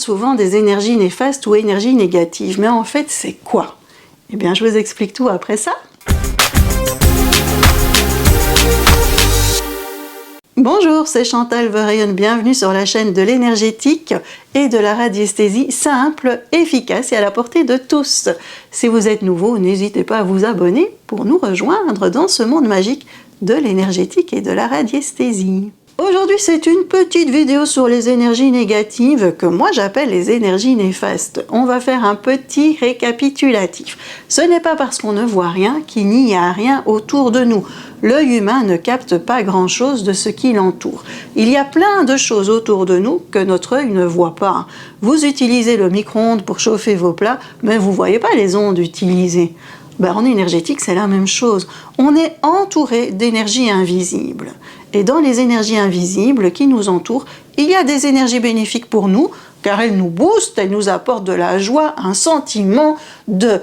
souvent des énergies néfastes ou énergies négatives, mais en fait c'est quoi? Eh bien je vous explique tout après ça. Bonjour, c'est Chantal Verayon, bienvenue sur la chaîne de l'énergétique et de la radiesthésie simple, efficace et à la portée de tous. Si vous êtes nouveau, n'hésitez pas à vous abonner pour nous rejoindre dans ce monde magique de l'énergétique et de la radiesthésie. Aujourd'hui, c'est une petite vidéo sur les énergies négatives que moi j'appelle les énergies néfastes. On va faire un petit récapitulatif. Ce n'est pas parce qu'on ne voit rien qu'il n'y a rien autour de nous. L'œil humain ne capte pas grand-chose de ce qui l'entoure. Il y a plein de choses autour de nous que notre œil ne voit pas. Vous utilisez le micro-ondes pour chauffer vos plats, mais vous ne voyez pas les ondes utilisées. En énergétique, c'est la même chose. On est entouré d'énergies invisibles. Et dans les énergies invisibles qui nous entourent, il y a des énergies bénéfiques pour nous, car elles nous boostent, elles nous apportent de la joie, un sentiment de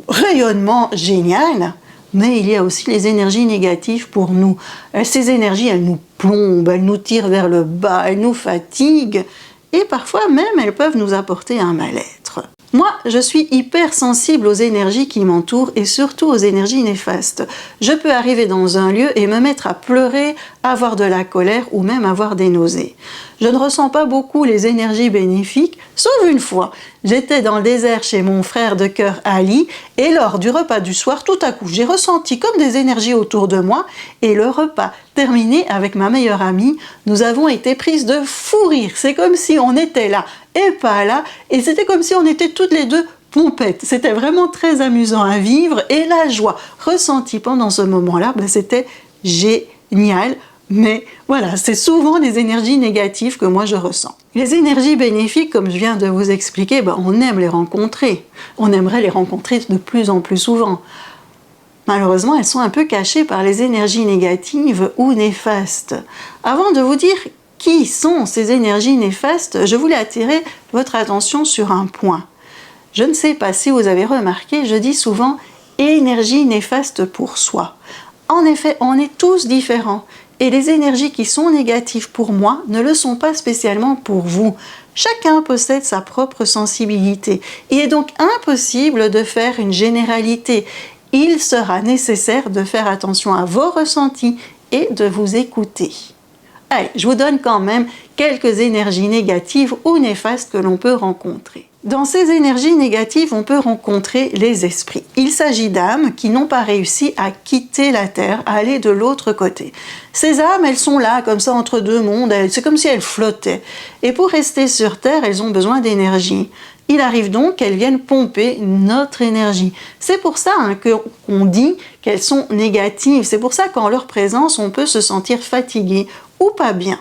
rayonnement génial. Mais il y a aussi les énergies négatives pour nous. Ces énergies, elles nous plombent, elles nous tirent vers le bas, elles nous fatiguent, et parfois même elles peuvent nous apporter un mal-être. Moi, je suis hyper sensible aux énergies qui m'entourent et surtout aux énergies néfastes. Je peux arriver dans un lieu et me mettre à pleurer, avoir de la colère ou même avoir des nausées. Je ne ressens pas beaucoup les énergies bénéfiques, sauf une fois. J'étais dans le désert chez mon frère de cœur Ali et lors du repas du soir, tout à coup, j'ai ressenti comme des énergies autour de moi et le repas terminé avec ma meilleure amie, nous avons été prises de fou rire. C'est comme si on était là et pas là et c'était comme si on était toutes les deux pompettes. C'était vraiment très amusant à vivre et la joie ressentie pendant ce moment-là, c'était génial. Mais voilà, c'est souvent les énergies négatives que moi je ressens. Les énergies bénéfiques, comme je viens de vous expliquer, on aime les rencontrer. On aimerait les rencontrer de plus en plus souvent. Malheureusement, elles sont un peu cachées par les énergies négatives ou néfastes. Avant de vous dire qui sont ces énergies néfastes, je voulais attirer votre attention sur un point. Je ne sais pas si vous avez remarqué, je dis souvent « énergie néfaste pour soi ». En effet, on est tous différents. Et les énergies qui sont négatives pour moi ne le sont pas spécialement pour vous. Chacun possède sa propre sensibilité. Il est donc impossible de faire une généralité. Il sera nécessaire de faire attention à vos ressentis et de vous écouter. Allez, je vous donne quand même quelques énergies négatives ou néfastes que l'on peut rencontrer. Dans ces énergies négatives, on peut rencontrer les esprits. Il s'agit d'âmes qui n'ont pas réussi à quitter la Terre, à aller de l'autre côté. Ces âmes, elles sont là, comme ça, entre deux mondes, c'est comme si elles flottaient. Et pour rester sur Terre, elles ont besoin d'énergie. Il arrive donc qu'elles viennent pomper notre énergie. C'est pour ça qu'on dit qu'elles sont négatives. C'est pour ça qu'en leur présence, on peut se sentir fatigué ou pas bien.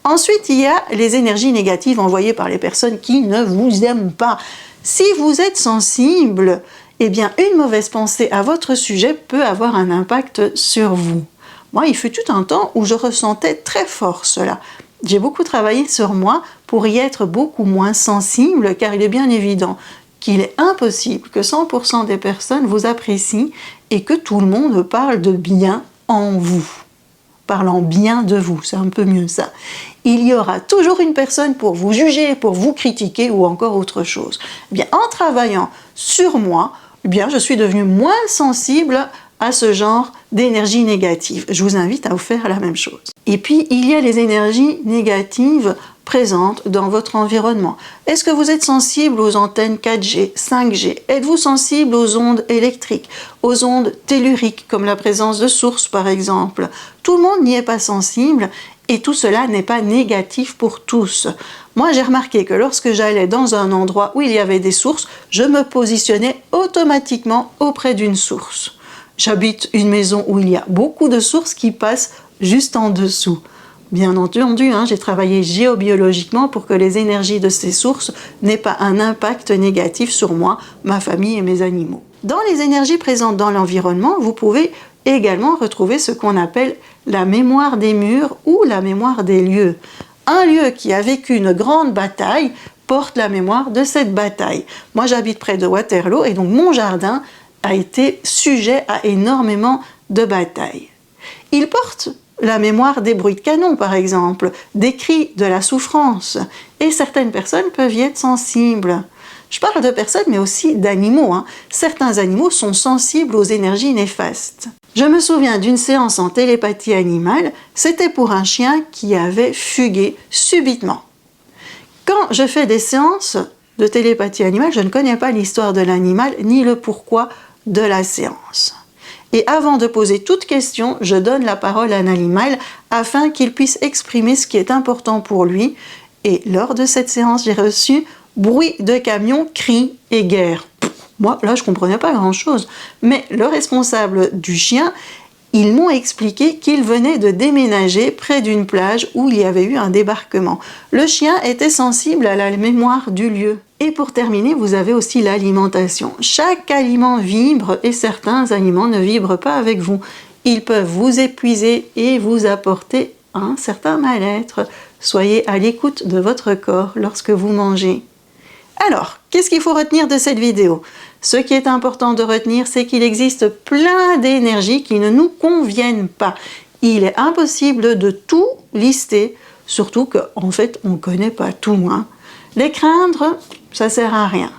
Ensuite, il y a les énergies négatives envoyées par les personnes qui ne vous aiment pas. Si vous êtes sensible, eh bien, une mauvaise pensée à votre sujet peut avoir un impact sur vous. Moi, il fut tout un temps où je ressentais très fort cela. J'ai beaucoup travaillé sur moi pour y être beaucoup moins sensible, car il est bien évident qu'il est impossible que 100% des personnes vous apprécient et que tout le monde parle de bien en vous. Parlant bien de vous, c'est un peu mieux ça. Il y aura toujours une personne pour vous juger, pour vous critiquer ou encore autre chose. Eh bien, en travaillant sur moi, eh bien, je suis devenue moins sensible à ce genre d'énergie négative. Je vous invite à vous faire la même chose. Et puis, il y a les énergies négatives présentes dans votre environnement. Est-ce que vous êtes sensible aux antennes 4G, 5G? Êtes-vous sensible aux ondes électriques, aux ondes telluriques, comme la présence de sources par exemple? Tout le monde n'y est pas sensible et tout cela n'est pas négatif pour tous. Moi, j'ai remarqué que lorsque j'allais dans un endroit où il y avait des sources, je me positionnais automatiquement auprès d'une source. J'habite une maison où il y a beaucoup de sources qui passent juste en dessous. Bien entendu, j'ai travaillé géobiologiquement pour que les énergies de ces sources n'aient pas un impact négatif sur moi, ma famille et mes animaux. Dans les énergies présentes dans l'environnement, vous pouvez également retrouver ce qu'on appelle la mémoire des murs ou la mémoire des lieux. Un lieu qui a vécu une grande bataille porte la mémoire de cette bataille. Moi, j'habite près de Waterloo et donc mon jardin a été sujet à énormément de batailles. Il porte la mémoire des bruits de canon, par exemple, des cris, de la souffrance. Et certaines personnes peuvent y être sensibles. Je parle de personnes, mais aussi d'animaux. Certains animaux sont sensibles aux énergies néfastes. Je me souviens d'une séance en télépathie animale, c'était pour un chien qui avait fugué subitement. Quand je fais des séances de télépathie animale, je ne connais pas l'histoire de l'animal ni le pourquoi de la séance. Et avant de poser toute question, je donne la parole à l'animal afin qu'il puisse exprimer ce qui est important pour lui. Et lors de cette séance, j'ai reçu bruit de camion, cris et guerre. Moi, là, je ne comprenais pas grand-chose. Mais le responsable du chien, ils m'ont expliqué qu'il venait de déménager près d'une plage où il y avait eu un débarquement. Le chien était sensible à la mémoire du lieu. Et pour terminer, vous avez aussi l'alimentation. Chaque aliment vibre et certains aliments ne vibrent pas avec vous. Ils peuvent vous épuiser et vous apporter un certain mal-être. Soyez à l'écoute de votre corps lorsque vous mangez. Alors, qu'est-ce qu'il faut retenir de cette vidéo? Ce qui est important de retenir, c'est qu'il existe plein d'énergies qui ne nous conviennent pas. Il est impossible de tout lister, surtout qu'en fait, on ne connaît pas tout. Les craindre, ça ne sert à rien.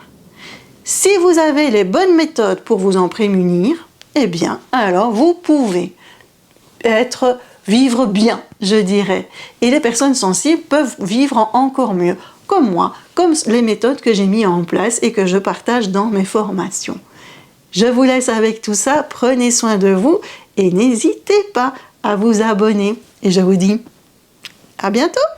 Si vous avez les bonnes méthodes pour vous en prémunir, eh bien, alors vous pouvez vivre bien, je dirais. Et les personnes sensibles peuvent vivre encore mieux, comme moi, comme les méthodes que j'ai mises en place et que je partage dans mes formations. Je vous laisse avec tout ça, prenez soin de vous et n'hésitez pas à vous abonner. Et je vous dis à bientôt!